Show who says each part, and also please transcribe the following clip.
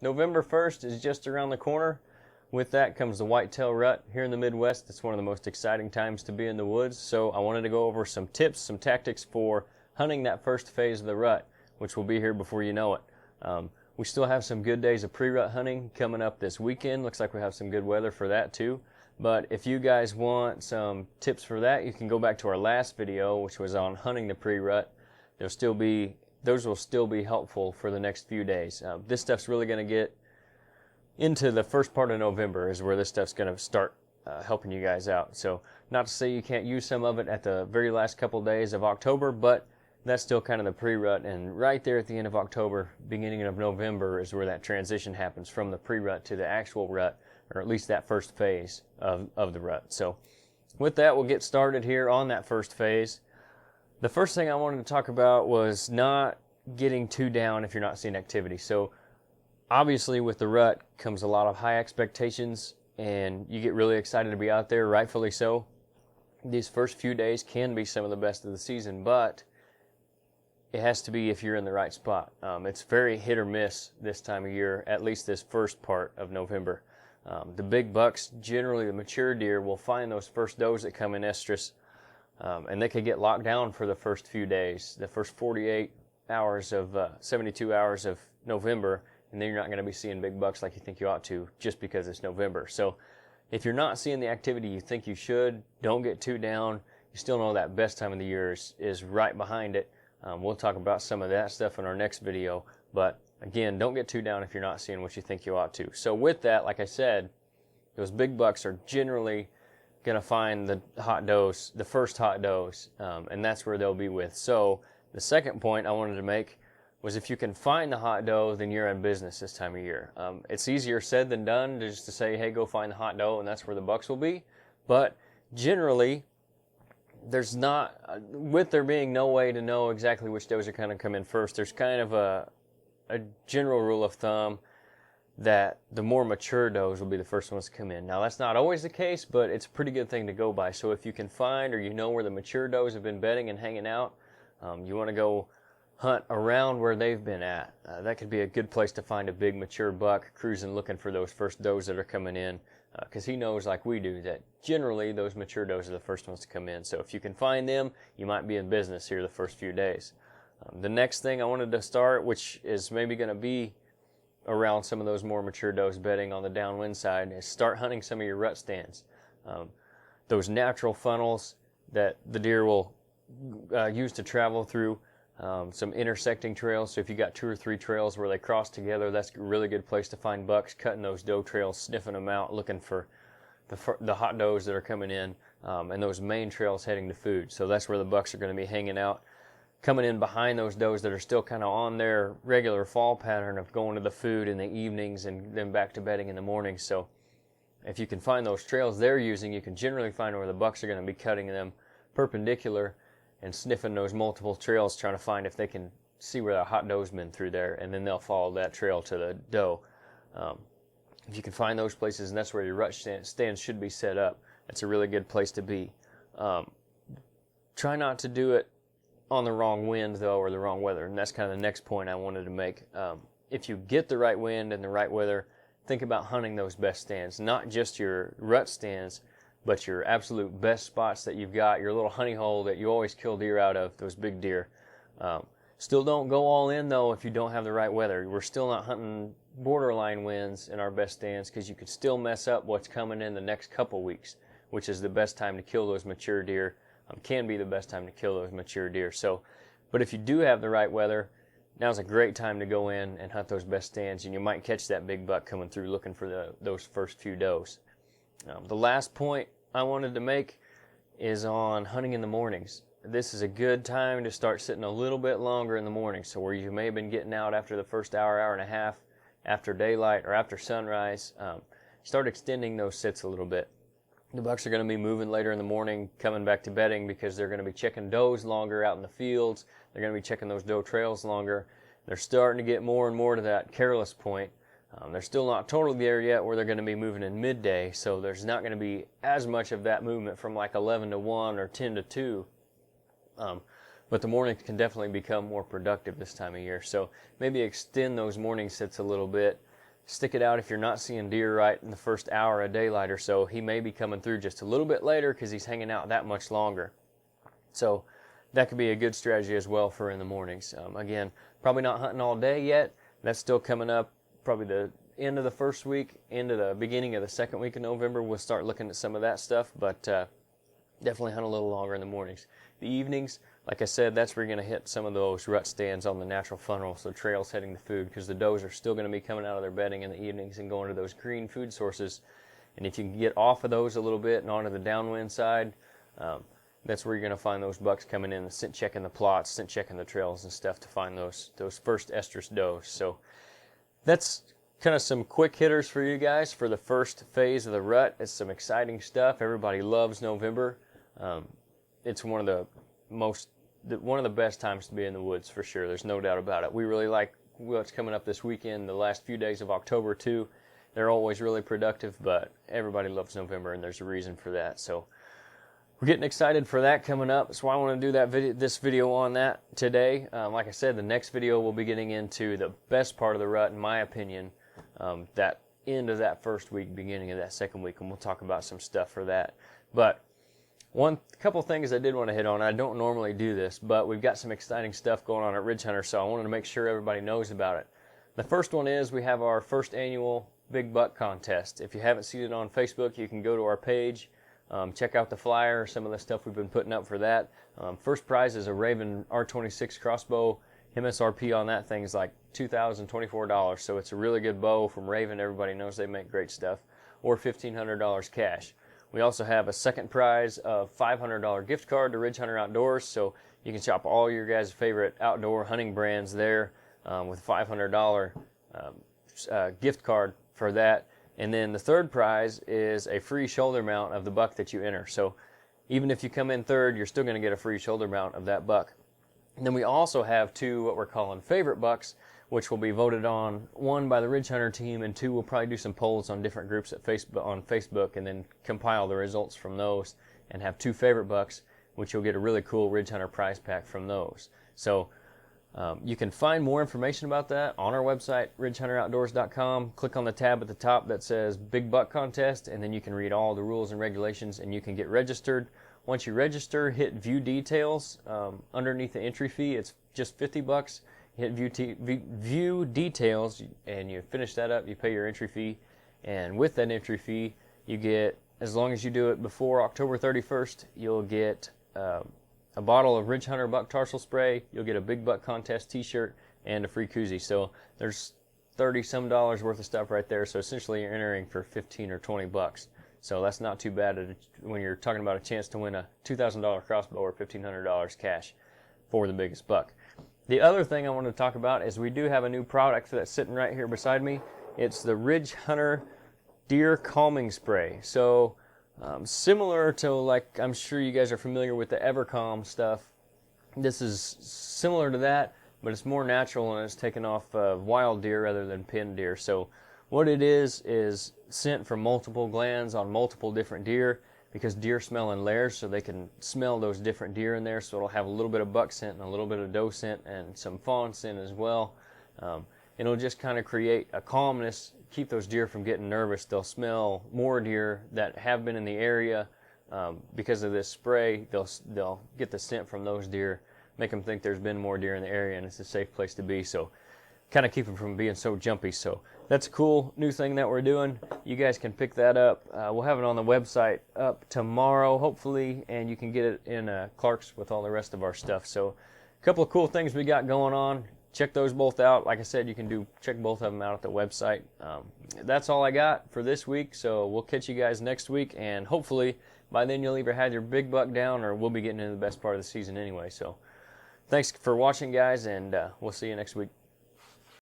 Speaker 1: November 1st is just around the corner. With that comes the whitetail rut. Here in the Midwest, it's one of the most exciting times to be in the woods, so I wanted to go over some tips, some tactics for hunting that first phase of the rut, which will be here before you know it. We still have some good days of pre-rut hunting coming up this weekend. Looks like we have some good weather for that too. But if you guys want some tips for that, you can go back to our last video, which was on hunting the pre-rut. Those will still be helpful for the next few days. This stuff's really going to get into the first part of November is where this stuff's going to start helping you guys out. So not to say you can't use some of it at the very last couple days of October, but that's still kind of the pre-rut, and right there at the end of October, beginning of November is where that transition happens from the pre-rut to the actual rut, or at least that first phase of the rut. So with that, we'll get started here on that first phase. The first thing I wanted to talk about was not getting too down if you're not seeing activity. So obviously with the rut comes a lot of high expectations, and you get really excited to be out there, rightfully so. These first few days can be some of the best of the season, but it has to be if you're in the right spot. It's very hit or miss this time of year, at least this first part of November. The big bucks, generally the mature deer, will find those first does that come in estrus, and they could get locked down for the first few days, the first 48 hours of 72 hours of November, and then you're not going to be seeing big bucks like you think you ought to just because it's November. So if you're not seeing the activity you think you should, don't get too down. You still know that best time of the year is right behind it. We'll talk about some of that stuff in our next video, but again, don't get too down if you're not seeing what you think you ought to. So with that, like I said, those big bucks are generally going to find the hot does, the first hot does, and that's where they'll be with. So the second point I wanted to make was if you can find the hot doe, then you're in business this time of year. It's easier said than done just to say, hey, go find the hot doe, and that's where the bucks will be. But generally, there's not, with there being no way to know exactly which does are going to come in first, there's kind of a general rule of thumb that the more mature does will be the first ones to come in. Now, that's not always the case, but it's a pretty good thing to go by. So if you can find, or you know where the mature does have been bedding and hanging out, you want to go hunt around where they've been at. That could be a good place to find a big mature buck cruising looking for those first does that are coming in, because he knows, like we do, that generally those mature does are the first ones to come in. So if you can find them, you might be in business here the first few days. The next thing I wanted to start, which is maybe going to be around some of those more mature does bedding on the downwind side, is start hunting some of your rut stands. Those natural funnels that the deer will use to travel through, some intersecting trails. So if you got 2 or 3 trails where they cross together, that's a really good place to find bucks, cutting those doe trails, sniffing them out, looking for the hot does that are coming in, and those main trails heading to food. So that's where the bucks are going to be hanging out, coming in behind those does that are still kind of on their regular fall pattern of going to the food in the evenings and then back to bedding in the morning. So if you can find those trails they're using, you can generally find where the bucks are going to be cutting them perpendicular and sniffing those multiple trails, trying to find if they can see where the hot doe's been through there, and then they'll follow that trail to the doe. If you can find those places, and that's where your rut stands should be set up, that's a really good place to be. Try not to do it on the wrong wind, though, or the wrong weather, and that's kind of the next point I wanted to make. If you get the right wind and the right weather, think about hunting those best stands, not just your rut stands, but your absolute best spots that you've got, your little honey hole that you always kill deer out of, those big deer. Still don't go all in, though, if you don't have the right weather. We're still not hunting borderline winds in our best stands, because you could still mess up what's coming in the next couple weeks, which is the best time to kill those mature deer. Can be the best time to kill those mature deer. So, but if you do have the right weather, now's a great time to go in and hunt those best stands, and you might catch that big buck coming through looking for those first few does. The last point I wanted to make is on hunting in the mornings. This is a good time to start sitting a little bit longer in the morning. So where you may have been getting out after the first hour, hour and a half, after daylight or after sunrise, start extending those sits a little bit. The bucks are going to be moving later in the morning, coming back to bedding, because they're going to be checking does longer out in the fields. They're going to be checking those doe trails longer. They're starting to get more and more to that careless point. They're still not totally there yet where they're going to be moving in midday, so there's not going to be as much of that movement from like 11 to 1 or 10 to 2. But the mornings can definitely become more productive this time of year. So maybe extend those morning sits a little bit. stick it out if you're not seeing deer right in the first hour of daylight or so. He may be coming through just a little bit later because he's hanging out that much longer. So that could be a good strategy as well for in the mornings. Again, probably not hunting all day yet. That's still coming up, probably the end of the first week, into the beginning of the second week of November. We'll start looking at some of that stuff, but definitely hunt a little longer in the mornings. The evenings, like I said, that's where you're going to hit some of those rut stands on the natural funnel, so trails heading to food, because the does are still going to be coming out of their bedding in the evenings and going to those green food sources. And if you can get off of those a little bit and onto the downwind side, that's where you're going to find those bucks coming in, scent checking the plots, scent checking the trails and stuff to find those first estrus does. So that's kind of some quick hitters for you guys for the first phase of the rut. It's some exciting stuff. Everybody loves November. It's one of the best times to be in the woods for sure. There's no doubt about it. We really like what's coming up this weekend, the last few days of October too. They're always really productive, but everybody loves November, and there's a reason for that. So we're getting excited for that coming up. So I want to do this video on that today. Like I said, the next video we'll be getting into the best part of the rut, in my opinion, that end of that first week, beginning of that second week, and we'll talk about some stuff for that. But couple things I did want to hit on. I don't normally do this, but we've got some exciting stuff going on at Ridge Hunter, so I wanted to make sure everybody knows about it. The first one is we have our first annual Big Buck Contest. If you haven't seen it on Facebook, you can go to our page, check out the flyer, some of the stuff we've been putting up for that. First prize is a Raven R26 crossbow. MSRP on that thing is like $2,024, so it's a really good bow from Raven. Everybody knows they make great stuff. Or $1,500 cash. We also have a second prize of $500 gift card to Ridge Hunter Outdoors, so you can shop all your guys' favorite outdoor hunting brands there with $500 gift card for that. And then the third prize is a free shoulder mount of the buck that you enter. So even if you come in third, you're still going to get a free shoulder mount of that buck. And then we also have two what we're calling favorite bucks, which will be voted on, one by the Ridge Hunter team, and two, we'll probably do some polls on different groups on Facebook, and then compile the results from those and have two favorite bucks, which you'll get a really cool Ridge Hunter prize pack from those. So you can find more information about that on our website, ridgehunteroutdoors.com. Click on the tab at the top that says Big Buck Contest, and then you can read all the rules and regulations, and you can get registered. Once you register, hit View Details. Underneath the entry fee, it's just $50. Hit view details, and you finish that up, you pay your entry fee, and with that entry fee, you get, as long as you do it before October 31st, you'll get a bottle of Ridge Hunter Buck Tarsal Spray, you'll get a Big Buck Contest t-shirt, and a free koozie. So there's $30-some worth of stuff right there, so essentially you're entering for 15 or 20 bucks. So that's not too bad when you're talking about a chance to win a $2,000 crossbow or $1,500 cash for the biggest buck. The other thing I want to talk about is we do have a new product that's sitting right here beside me. It's the Ridge Hunter Deer Calming Spray. So similar to, like, I'm sure you guys are familiar with the EverCalm stuff. This is similar to that, but it's more natural, and it's taken off wild deer rather than pinned deer. So what it is scent from multiple glands on multiple different deer, because deer smell in layers, so they can smell those different deer in there. So it'll have a little bit of buck scent and a little bit of doe scent and some fawn scent as well. It'll just kind of create a calmness, keep those deer from getting nervous. They'll smell more deer that have been in the area because of this spray. They'll get the scent from those deer, make them think there's been more deer in the area, and it's a safe place to be. So kind of keep them from being so jumpy. So that's a cool new thing that we're doing. You guys can pick that up. We'll have it on the website up tomorrow, hopefully, and you can get it in Clark's with all the rest of our stuff. So a couple of cool things we got going on. Check those both out. Like I said, you can check both of them out at the website. That's all I got for this week, so we'll catch you guys next week, and hopefully by then you'll either have your big buck down, or we'll be getting into the best part of the season anyway. So thanks for watching, guys, and we'll see you next week.